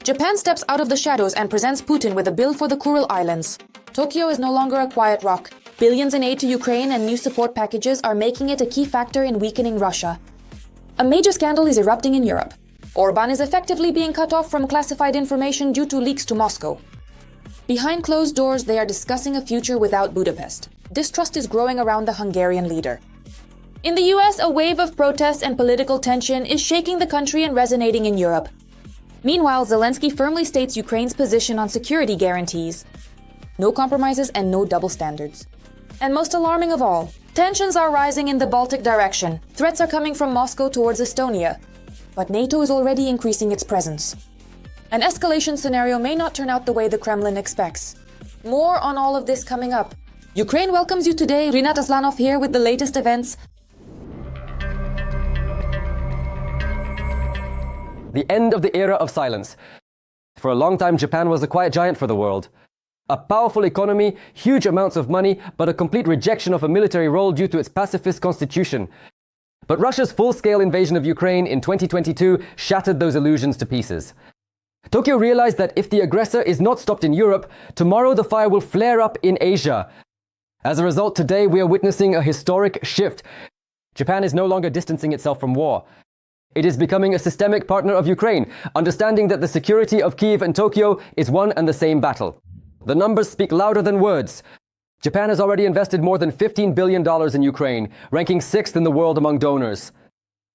Japan steps out of the shadows and presents Putin with a bill for the Kuril Islands. Tokyo is no longer a quiet rock. Billions in aid to Ukraine and new support packages are making it a key factor in weakening Russia. A major scandal is erupting in Europe. Orbán is effectively being cut off from classified information due to leaks to Moscow. Behind closed doors, they are discussing a future without Budapest. Distrust is growing around the Hungarian leader. In the US, a wave of protests and political tension is shaking the country and resonating in Europe. Meanwhile, Zelensky firmly states Ukraine's position on security guarantees. No compromises and no double standards. And most alarming of all, tensions are rising in the Baltic direction. Threats are coming from Moscow towards Estonia. But NATO is already increasing its presence. An escalation scenario may not turn out the way the Kremlin expects. More on all of this coming up. Ukraine welcomes you today. Rinat Aslanov here with the latest events. The end of the era of silence. For a long time, Japan was a quiet giant for the world. A powerful economy, huge amounts of money, but a complete rejection of a military role due to its pacifist constitution. But Russia's full-scale invasion of Ukraine in 2022 shattered those illusions to pieces. Tokyo realized that if the aggressor is not stopped in Europe, tomorrow the fire will flare up in Asia. As a result, today we are witnessing a historic shift. Japan is no longer distancing itself from war. It is becoming a systemic partner of Ukraine, understanding that the security of Kyiv and Tokyo is one and the same battle. The numbers speak louder than words. Japan has already invested more than $15 billion in Ukraine, ranking 6th in the world among donors.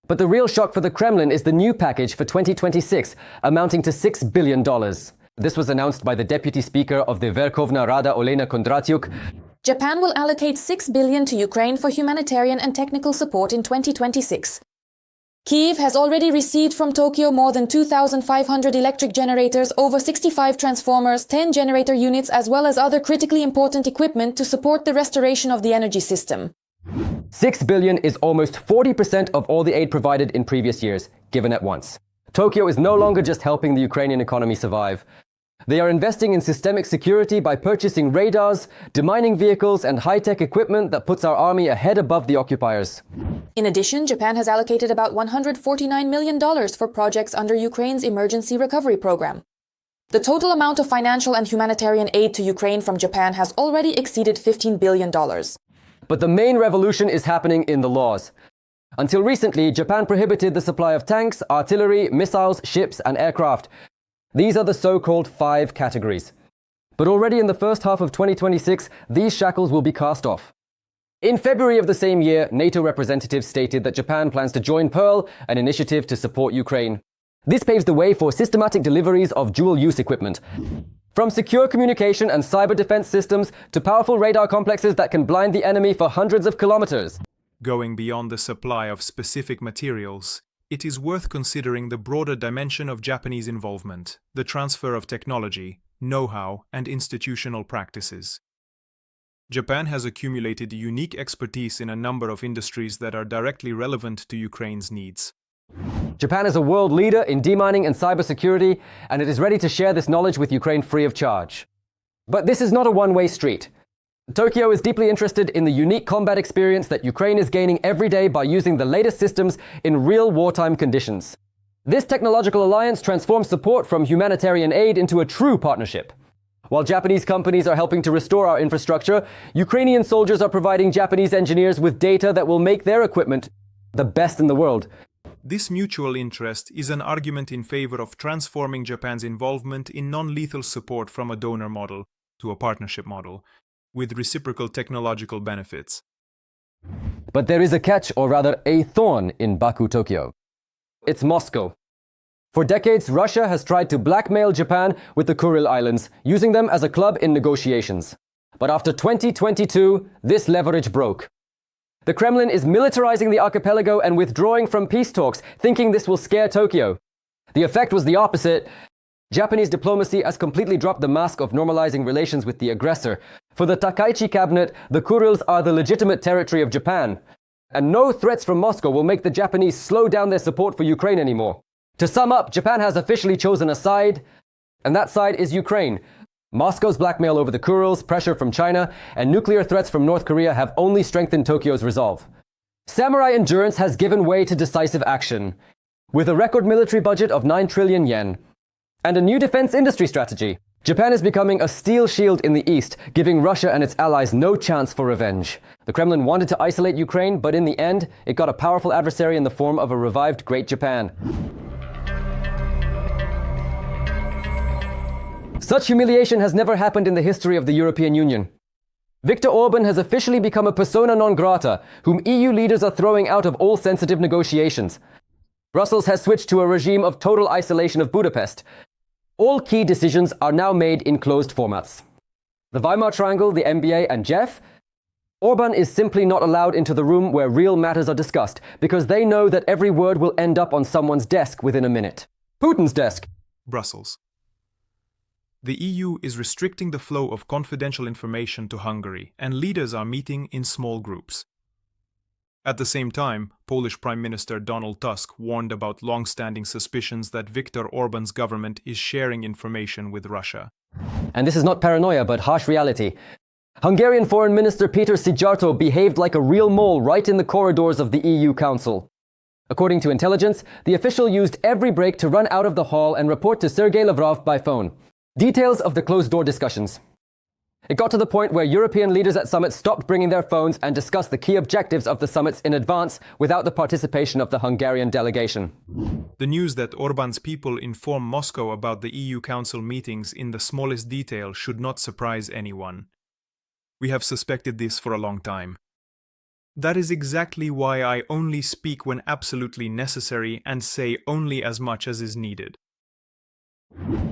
But the real shock for the Kremlin is the new package for 2026, amounting to $6 billion. This was announced by the Deputy Speaker of the Verkhovna Rada Olena Kondratyuk. Japan will allocate $6 billion to Ukraine for humanitarian and technical support in 2026. Kyiv has already received from Tokyo more than 2,500 electric generators, over 65 transformers, 10 generator units, as well as other critically important equipment to support the restoration of the energy system. $6 billion is almost 40% of all the aid provided in previous years, given at once. Tokyo is no longer just helping the Ukrainian economy survive. They are investing in systemic security by purchasing radars, demining vehicles, and high-tech equipment that puts our army a head above the occupiers. In addition, Japan has allocated about $149 million for projects under Ukraine's emergency recovery program. The total amount of financial and humanitarian aid to Ukraine from Japan has already exceeded $15 billion. But the main revolution is happening in the laws. Until recently, Japan prohibited the supply of tanks, artillery, missiles, ships, and aircraft. These are the so-called 5 categories. But already in the first half of 2026, these shackles will be cast off. In February of the same year, NATO representatives stated that Japan plans to join Pearl, an initiative to support Ukraine. This paves the way for systematic deliveries of dual-use equipment. From secure communication and cyber defense systems to powerful radar complexes that can blind the enemy for hundreds of kilometers. Going beyond the supply of specific materials, it is worth considering the broader dimension of Japanese involvement, the transfer of technology, know-how, and institutional practices. Japan has accumulated unique expertise in a number of industries that are directly relevant to Ukraine's needs. Japan is a world leader in demining and cybersecurity, and it is ready to share this knowledge with Ukraine free of charge. But this is not a one-way street. Tokyo is deeply interested in the unique combat experience that Ukraine is gaining every day by using the latest systems in real wartime conditions. This technological alliance transforms support from humanitarian aid into a true partnership. While Japanese companies are helping to restore our infrastructure, Ukrainian soldiers are providing Japanese engineers with data that will make their equipment the best in the world. This mutual interest is an argument in favor of transforming Japan's involvement in non-lethal support from a donor model to a partnership model, with reciprocal technological benefits. But there is a catch, or rather a thorn, in Baku, Tokyo. It's Moscow. For decades, Russia has tried to blackmail Japan with the Kuril Islands, using them as a club in negotiations. But after 2022, this leverage broke. The Kremlin is militarizing the archipelago and withdrawing from peace talks, thinking this will scare Tokyo. The effect was the opposite. Japanese diplomacy has completely dropped the mask of normalizing relations with the aggressor. For the Takaichi cabinet, the Kurils are the legitimate territory of Japan. And no threats from Moscow will make the Japanese slow down their support for Ukraine anymore. To sum up, Japan has officially chosen a side, and that side is Ukraine. Moscow's blackmail over the Kurils, pressure from China, and nuclear threats from North Korea have only strengthened Tokyo's resolve. Samurai endurance has given way to decisive action. With a record military budget of 9 trillion yen, and a new defense industry strategy. Japan is becoming a steel shield in the east, giving Russia and its allies no chance for revenge. The Kremlin wanted to isolate Ukraine, but in the end, it got a powerful adversary in the form of a revived Great Japan. Such humiliation has never happened in the history of the European Union. Viktor Orbán has officially become a persona non grata, whom EU leaders are throwing out of all sensitive negotiations. Brussels has switched to a regime of total isolation of Budapest. All key decisions are now made in closed formats. The Weimar Triangle, the MBA and JEF, Orbán is simply not allowed into the room where real matters are discussed, because they know that every word will end up on someone's desk within a minute. Putin's desk. Brussels. The EU is restricting the flow of confidential information to Hungary, and leaders are meeting in small groups. At the same time, Polish Prime Minister Donald Tusk warned about long-standing suspicions that Viktor Orbán's government is sharing information with Russia. And this is not paranoia, but harsh reality. Hungarian Foreign Minister Peter Szijjártó behaved like a real mole right in the corridors of the EU Council. According to intelligence, the official used every break to run out of the hall and report to Sergei Lavrov by phone. Details of the closed-door discussions. It got to the point where European leaders at summits stopped bringing their phones and discussed the key objectives of the summits in advance without the participation of the Hungarian delegation. The news that Orbán's people inform Moscow about the EU Council meetings in the smallest detail should not surprise anyone. We have suspected this for a long time. That is exactly why I only speak when absolutely necessary and say only as much as is needed.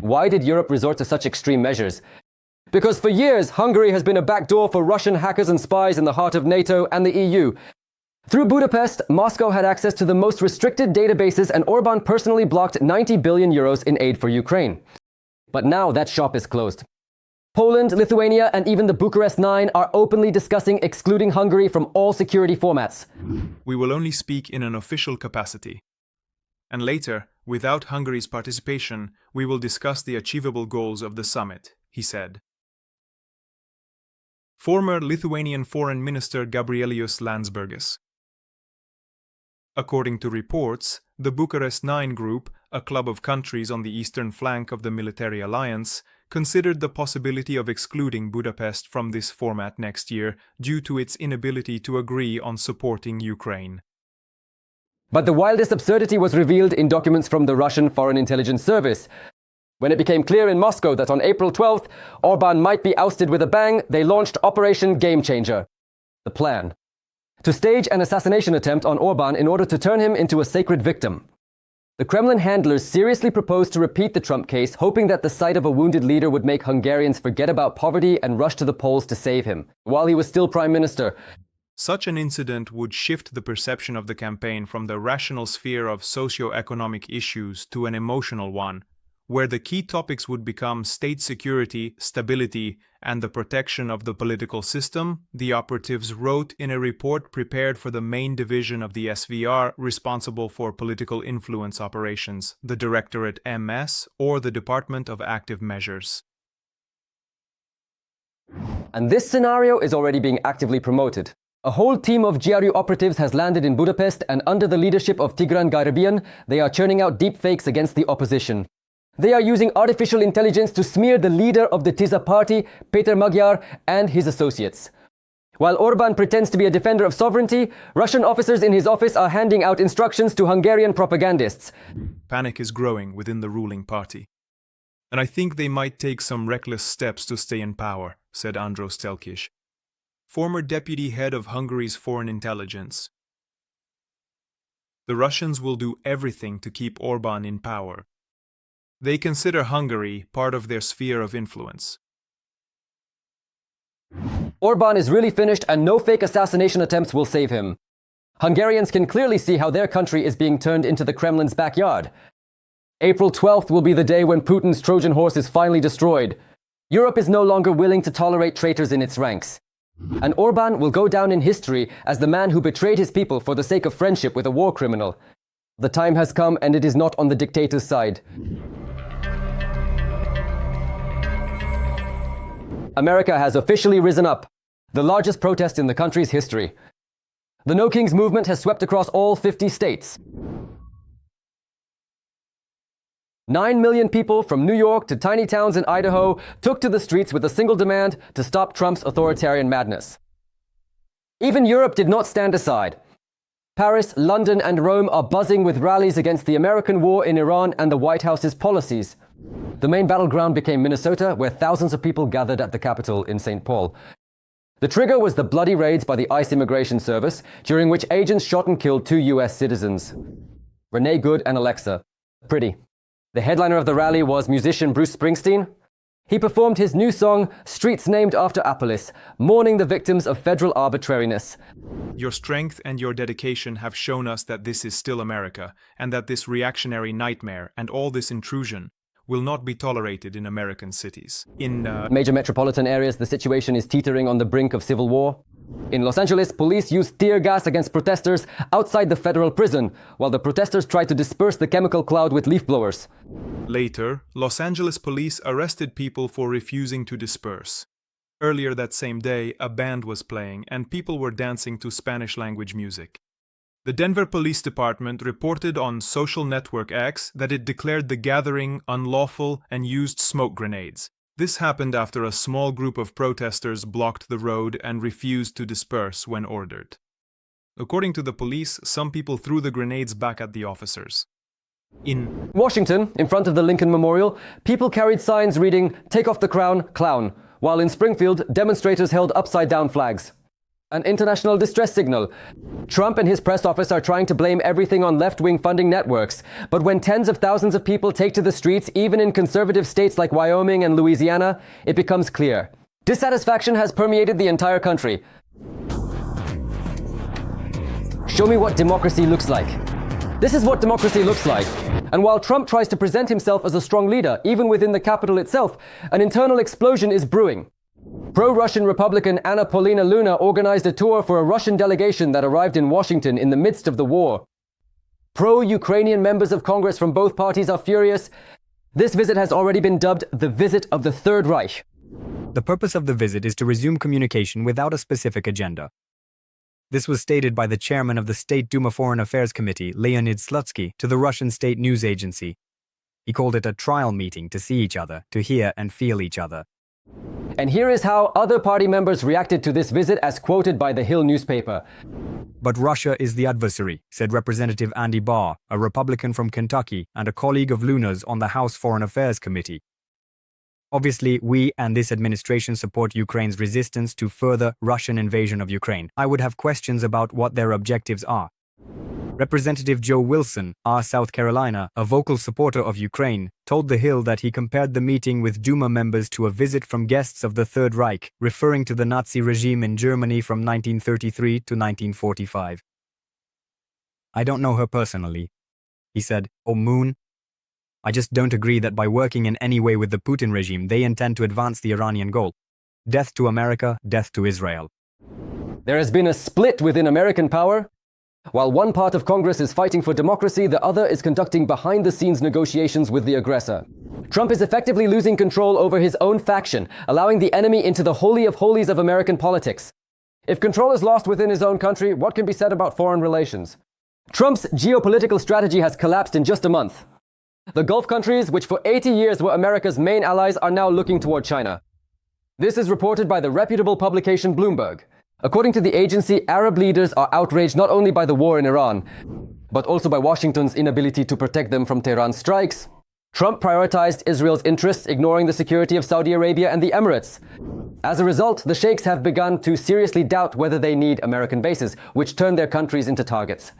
Why did Europe resort to such extreme measures? Because for years, Hungary has been a backdoor for Russian hackers and spies in the heart of NATO and the EU. Through Budapest, Moscow had access to the most restricted databases, and Orbán personally blocked 90 billion euros in aid for Ukraine. But now that shop is closed. Poland, Lithuania, and even the Bucharest Nine are openly discussing excluding Hungary from all security formats. We will only speak in an official capacity. And later, without Hungary's participation, we will discuss the achievable goals of the summit, he said. Former Lithuanian Foreign Minister Gabrielius Landsbergis. According to reports, the Bucharest Nine group, a club of countries on the eastern flank of the military alliance, considered the possibility of excluding Budapest from this format next year due to its inability to agree on supporting Ukraine. But the wildest absurdity was revealed in documents from the Russian Foreign Intelligence Service. When it became clear in Moscow that on April 12th, Orbán might be ousted with a bang, they launched Operation Game Changer. The plan: to stage an assassination attempt on Orbán in order to turn him into a sacred victim. The Kremlin handlers seriously proposed to repeat the Trump case, hoping that the sight of a wounded leader would make Hungarians forget about poverty and rush to the polls to save him, while he was still prime minister. Such an incident would shift the perception of the campaign from the rational sphere of socio-economic issues to an emotional one, where the key topics would become state security, stability, and the protection of the political system, the operatives wrote in a report prepared for the main division of the SVR responsible for political influence operations, the Directorate MS, or the Department of Active Measures. And this scenario is already being actively promoted. A whole team of GRU operatives has landed in Budapest, and under the leadership of Tigran Garibyan, they are churning out deepfakes against the opposition. They are using artificial intelligence to smear the leader of the TISA party, Péter Magyar, and his associates. While Orbán pretends to be a defender of sovereignty, Russian officers in his office are handing out instructions to Hungarian propagandists. Panic is growing within the ruling party. And I think they might take some reckless steps to stay in power, said Andros Telkis, former deputy head of Hungary's foreign intelligence. The Russians will do everything to keep Orbán in power. They consider Hungary part of their sphere of influence. Orbán is really finished, and no fake assassination attempts will save him. Hungarians can clearly see how their country is being turned into the Kremlin's backyard. April 12th will be the day when Putin's Trojan horse is finally destroyed. Europe is no longer willing to tolerate traitors in its ranks. And Orbán will go down in history as the man who betrayed his people for the sake of friendship with a war criminal. The time has come, and it is not on the dictator's side. America has officially risen up, the largest protest in the country's history. The No Kings movement has swept across all 50 states. 9 million people from New York to tiny towns in Idaho took to the streets with a single demand to stop Trump's authoritarian madness. Even Europe did not stand aside. Paris, London, and Rome are buzzing with rallies against the American war in Iran and the White House's policies. The main battleground became Minnesota, where thousands of people gathered at the Capitol in St. Paul. The trigger was the bloody raids by the ICE Immigration Service, during which agents shot and killed 2 US citizens, Renee Good and Alexa. Pretty. The headliner of the rally was musician Bruce Springsteen. He performed his new song, Streets Named After Apollis, mourning the victims of federal arbitrariness. Your strength and your dedication have shown us that this is still America, and that this reactionary nightmare and all this intrusion will not be tolerated in American cities. In major metropolitan areas, the situation is teetering on the brink of civil war. In Los Angeles, police used tear gas against protesters outside the federal prison, while the protesters tried to disperse the chemical cloud with leaf blowers. Later, Los Angeles police arrested people for refusing to disperse. Earlier that same day, a band was playing and people were dancing to Spanish-language music. The Denver Police Department reported on social network X that it declared the gathering unlawful and used smoke grenades. This happened after a small group of protesters blocked the road and refused to disperse when ordered. According to the police, some people threw the grenades back at the officers. In Washington, in front of the Lincoln Memorial, people carried signs reading, "Take off the crown, clown," while in Springfield, demonstrators held upside-down flags. An international distress signal. Trump and his press office are trying to blame everything on left-wing funding networks. But when tens of thousands of people take to the streets, even in conservative states like Wyoming and Louisiana, it becomes clear. Dissatisfaction has permeated the entire country. Show me what democracy looks like. This is what democracy looks like. And while Trump tries to present himself as a strong leader, even within the Capitol itself, an internal explosion is brewing. Pro-Russian Republican Anna Paulina Luna organized a tour for a Russian delegation that arrived in Washington in the midst of the war. Pro-Ukrainian members of Congress from both parties are furious. This visit has already been dubbed the visit of the Third Reich. The purpose of the visit is to resume communication without a specific agenda. This was stated by the chairman of the State Duma Foreign Affairs Committee, Leonid Slutsky, to the Russian state news agency. He called it a trial meeting to see each other, to hear and feel each other. And here is how other party members reacted to this visit as quoted by the Hill newspaper. But Russia is the adversary, said Representative Andy Barr, a Republican from Kentucky and a colleague of Luna's on the House Foreign Affairs Committee. Obviously, we and this administration support Ukraine's resistance to further Russian invasion of Ukraine. I would have questions about what their objectives are. Representative Joe Wilson, R. South Carolina, a vocal supporter of Ukraine, told The Hill that he compared the meeting with Duma members to a visit from guests of the Third Reich, referring to the Nazi regime in Germany from 1933 to 1945. I don't know her personally, he said. Oh, Moon. I just don't agree that by working in any way with the Putin regime, they intend to advance the Iranian goal. Death to America, death to Israel. There has been a split within American power. While one part of Congress is fighting for democracy, the other is conducting behind-the-scenes negotiations with the aggressor. Trump is effectively losing control over his own faction, allowing the enemy into the holy of holies of American politics. If control is lost within his own country, what can be said about foreign relations? Trump's geopolitical strategy has collapsed in just a month. The Gulf countries, which for 80 years were America's main allies, are now looking toward China. This is reported by the reputable publication Bloomberg. According to the agency, Arab leaders are outraged not only by the war in Iran, but also by Washington's inability to protect them from Tehran's strikes. Trump prioritized Israel's interests, ignoring the security of Saudi Arabia and the Emirates. As a result, the sheikhs have begun to seriously doubt whether they need American bases, which turn their countries into targets.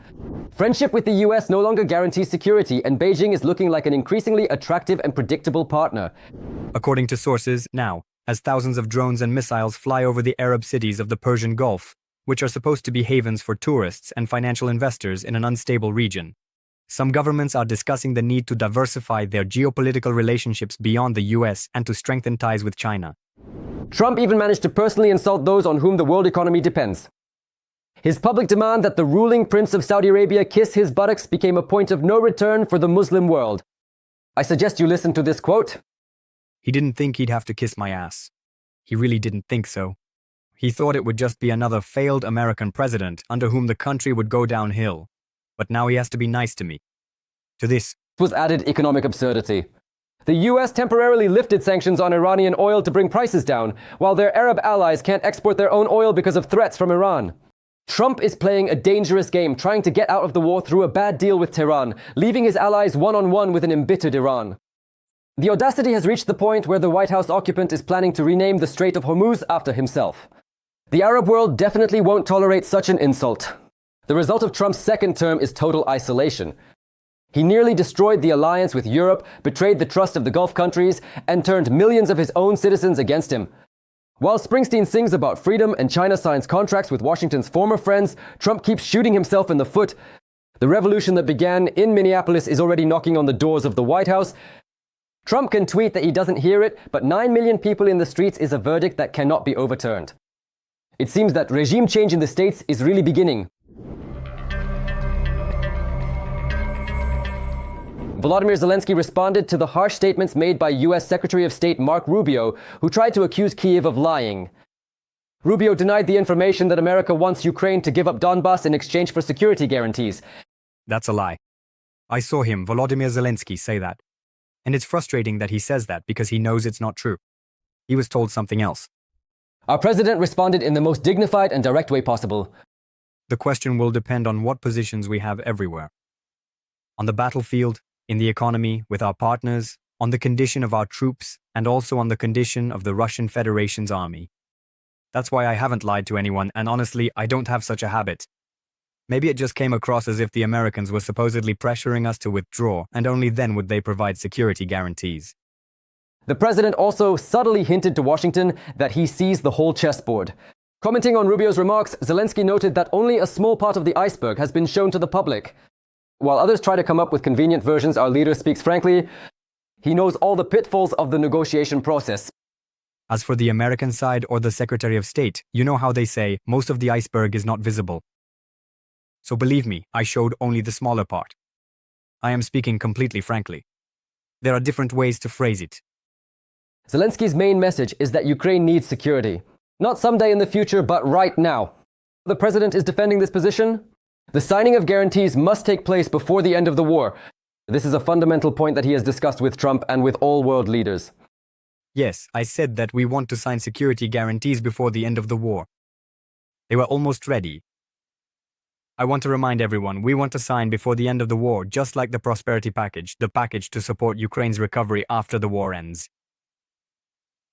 Friendship with the US no longer guarantees security, and Beijing is looking like an increasingly attractive and predictable partner. According to sources, now, as thousands of drones and missiles fly over the Arab cities of the Persian Gulf, which are supposed to be havens for tourists and financial investors in an unstable region. Some governments are discussing the need to diversify their geopolitical relationships beyond the US and to strengthen ties with China. Trump even managed to personally insult those on whom the world economy depends. His public demand that the ruling prince of Saudi Arabia kiss his buttocks became a point of no return for the Muslim world. I suggest you listen to this quote. He didn't think he'd have to kiss my ass. He really didn't think so. He thought it would just be another failed American president under whom the country would go downhill. But now he has to be nice to me. To this, was added economic absurdity. The US temporarily lifted sanctions on Iranian oil to bring prices down, while their Arab allies can't export their own oil because of threats from Iran. Trump is playing a dangerous game, trying to get out of the war through a bad deal with Tehran, leaving his allies one-on-one with an embittered Iran. The audacity has reached the point where the White House occupant is planning to rename the Strait of Hormuz after himself. The Arab world definitely won't tolerate such an insult. The result of Trump's second term is total isolation. He nearly destroyed the alliance with Europe, betrayed the trust of the Gulf countries, and turned millions of his own citizens against him. While Springsteen sings about freedom and China signs contracts with Washington's former friends, Trump keeps shooting himself in the foot. The revolution that began in Minneapolis is already knocking on the doors of the White House. Trump can tweet that he doesn't hear it, but 9 million people in the streets is a verdict that cannot be overturned. It seems that regime change in the States is really beginning. Volodymyr Zelensky responded to the harsh statements made by US Secretary of State Marco Rubio, who tried to accuse Kyiv of lying. Rubio denied the information that America wants Ukraine to give up Donbas in exchange for security guarantees. That's a lie. I saw him, Volodymyr Zelensky, say that. And it's frustrating that he says that because he knows it's not true. He was told something else. Our president responded in the most dignified and direct way possible. The question will depend on what positions we have everywhere. On the battlefield, in the economy, with our partners, on the condition of our troops, and also on the condition of the Russian Federation's army. That's why I haven't lied to anyone, and honestly, I don't have such a habit. Maybe it just came across as if the Americans were supposedly pressuring us to withdraw, and only then would they provide security guarantees. The president also subtly hinted to Washington that he sees the whole chessboard. Commenting on Rubio's remarks, Zelensky noted that only a small part of the iceberg has been shown to the public. While others try to come up with convenient versions, our leader speaks frankly. He knows all the pitfalls of the negotiation process. As for the American side or the Secretary of State, you know how they say, most of the iceberg is not visible. So believe me, I showed only the smaller part. I am speaking completely frankly. There are different ways to phrase it. Zelensky's main message is that Ukraine needs security. Not someday in the future, but right now. The president is defending this position. The signing of guarantees must take place before the end of the war. This is a fundamental point that he has discussed with Trump and with all world leaders. Yes, I said that we want to sign security guarantees before the end of the war. They were almost ready. I want to remind everyone, we want to sign before the end of the war, just like the prosperity package, the package to support Ukraine's recovery after the war ends.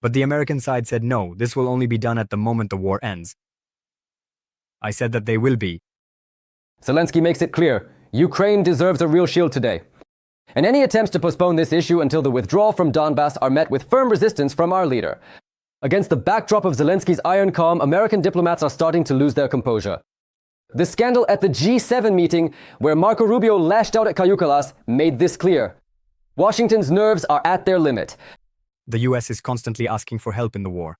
But the American side said no, this will only be done at the moment the war ends. I said that they will be. Zelensky makes it clear, Ukraine deserves a real shield today. And any attempts to postpone this issue until the withdrawal from Donbas are met with firm resistance from our leader. Against the backdrop of Zelensky's iron calm, American diplomats are starting to lose their composure. The scandal at the G7 meeting, where Marco Rubio lashed out at Kaja Kallas, made this clear. Washington's nerves are at their limit. The US is constantly asking for help in the war.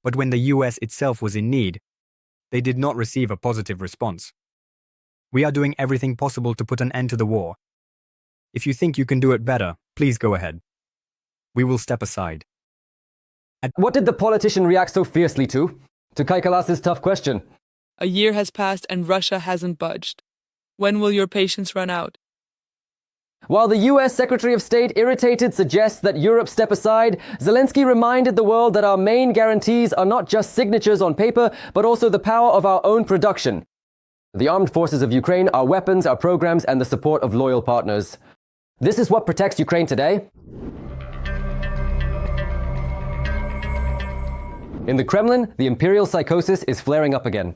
But when the US itself was in need, they did not receive a positive response. We are doing everything possible to put an end to the war. If you think you can do it better, please go ahead. We will step aside. What did the politician react so fiercely to? To Kaja Kallas' tough question. A year has passed and Russia hasn't budged. When will your patience run out? While the US Secretary of State, irritated, suggests that Europe step aside, Zelensky reminded the world that our main guarantees are not just signatures on paper, but also the power of our own production. The armed forces of Ukraine, our weapons, our programs, and the support of loyal partners. This is what protects Ukraine today. In the Kremlin, the imperial psychosis is flaring up again.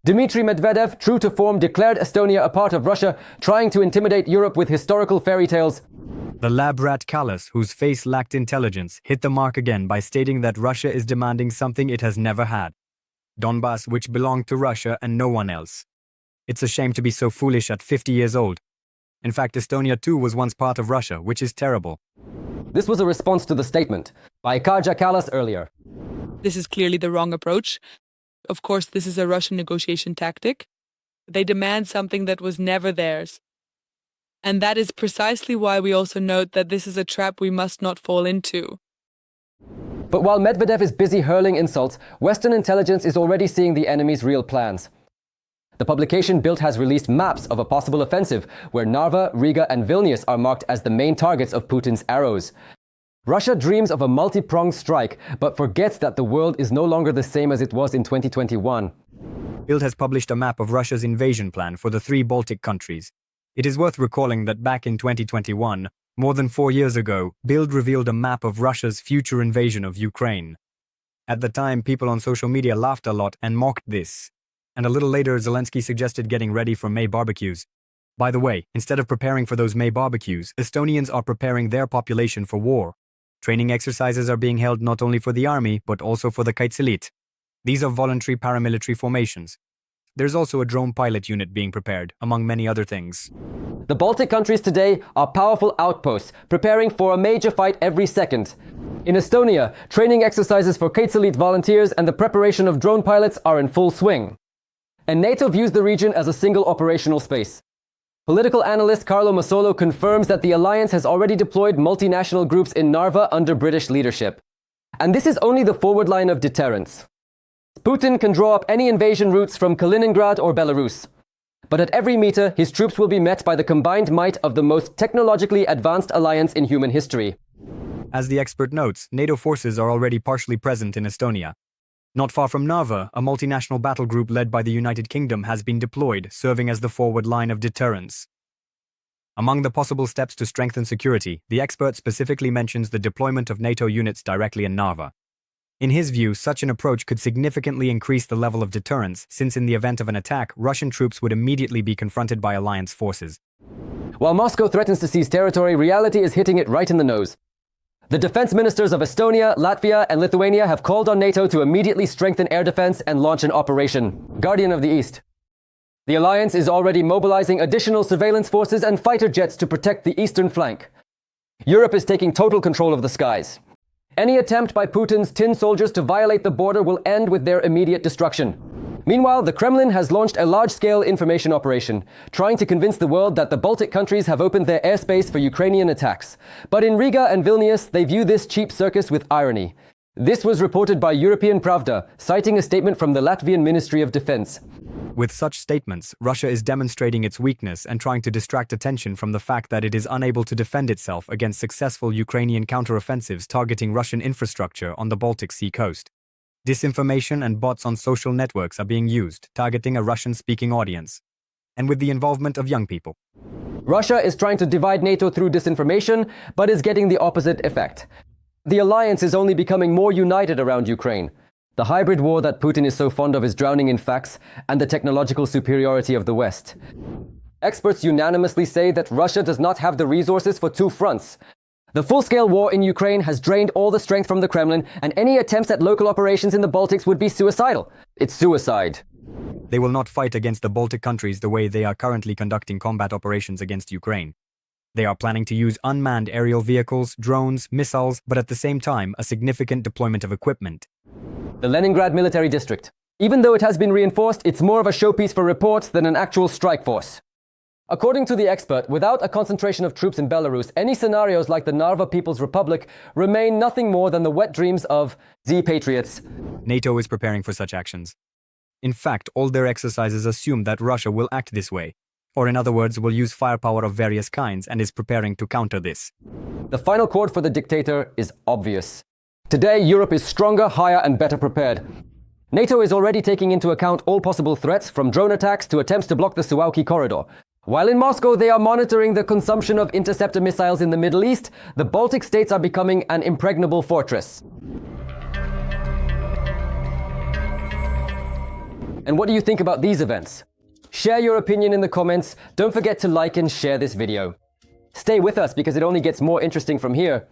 Dmitry Medvedev, true to form, declared Estonia a part of Russia, trying to intimidate Europe with historical fairy tales. The lab rat Kallas, whose face lacked intelligence, hit the mark again by stating that Russia is demanding something it has never had. Donbas, which belonged to Russia and no one else. It's a shame to be so foolish at 50 years old. In fact, Estonia too was once part of Russia, which is terrible. This was a response to the statement by Kaja Kallas earlier. This is clearly the wrong approach. Of course, this is a Russian negotiation tactic. They demand something that was never theirs. And that is precisely why we also note that this is a trap we must not fall into. But while Medvedev is busy hurling insults, Western intelligence is already seeing the enemy's real plans. The publication Bild has released maps of a possible offensive where Narva, Riga and Vilnius are marked as the main targets of Putin's arrows. Russia dreams of a multi-pronged strike, but forgets that the world is no longer the same as it was in 2021. Bild has published a map of Russia's invasion plan for the 3 Baltic countries. It is worth recalling that back in 2021, more than 4 years ago, Bild revealed a map of Russia's future invasion of Ukraine. At the time, people on social media laughed a lot and mocked this. And a little later, Zelensky suggested getting ready for May barbecues. By the way, instead of preparing for those May barbecues, Estonians are preparing their population for war. Training exercises are being held not only for the army, but also for the Kaitselit. These are voluntary paramilitary formations. There's also a drone pilot unit being prepared, among many other things. The Baltic countries today are powerful outposts, preparing for a major fight every second. In Estonia, training exercises for Kaitselit volunteers and the preparation of drone pilots are in full swing. And NATO views the region as a single operational space. Political analyst Carlo Massolo confirms that the alliance has already deployed multinational groups in Narva under British leadership. And this is only the forward line of deterrence. Putin can draw up any invasion routes from Kaliningrad or Belarus. But at every meter, his troops will be met by the combined might of the most technologically advanced alliance in human history. As the expert notes, NATO forces are already partially present in Estonia. Not far from Narva, a multinational battle group led by the United Kingdom has been deployed, serving as the forward line of deterrence. Among the possible steps to strengthen security, the expert specifically mentions the deployment of NATO units directly in Narva. In his view, such an approach could significantly increase the level of deterrence, since in the event of an attack, Russian troops would immediately be confronted by alliance forces. While Moscow threatens to seize territory, reality is hitting it right in the nose. The defense ministers of Estonia, Latvia, and Lithuania have called on NATO to immediately strengthen air defense and launch an operation, Guardian of the East. The alliance is already mobilizing additional surveillance forces and fighter jets to protect the eastern flank. Europe is taking total control of the skies. Any attempt by Putin's tin soldiers to violate the border will end with their immediate destruction. Meanwhile, the Kremlin has launched a large-scale information operation, trying to convince the world that the Baltic countries have opened their airspace for Ukrainian attacks. But in Riga and Vilnius, they view this cheap circus with irony. This was reported by European Pravda, citing a statement from the Latvian Ministry of Defense. With such statements, Russia is demonstrating its weakness and trying to distract attention from the fact that it is unable to defend itself against successful Ukrainian counteroffensives targeting Russian infrastructure on the Baltic Sea coast. Disinformation and bots on social networks are being used, targeting a Russian-speaking audience, and with the involvement of young people. Russia is trying to divide NATO through disinformation, but is getting the opposite effect. The alliance is only becoming more united around Ukraine. The hybrid war that Putin is so fond of is drowning in facts and the technological superiority of the West. Experts unanimously say that Russia does not have the resources for 2 fronts. The full-scale war in Ukraine has drained all the strength from the Kremlin, and any attempts at local operations in the Baltics would be suicidal. It's suicide. They will not fight against the Baltic countries the way they are currently conducting combat operations against Ukraine. They are planning to use unmanned aerial vehicles, drones, missiles, but at the same time, a significant deployment of equipment. The Leningrad military district. Even though it has been reinforced, it's more of a showpiece for reports than an actual strike force. According to the expert, without a concentration of troops in Belarus, any scenarios like the Narva People's Republic remain nothing more than the wet dreams of the patriots. NATO is preparing for such actions. In fact, all their exercises assume that Russia will act this way, or in other words, will use firepower of various kinds and is preparing to counter this. The final chord for the dictator is obvious. Today, Europe is stronger, higher, and better prepared. NATO is already taking into account all possible threats, from drone attacks to attempts to block the Suwałki corridor. While in Moscow they are monitoring the consumption of interceptor missiles in the Middle East, the Baltic states are becoming an impregnable fortress. And what do you think about these events? Share your opinion in the comments. Don't forget to like and share this video. Stay with us because it only gets more interesting from here.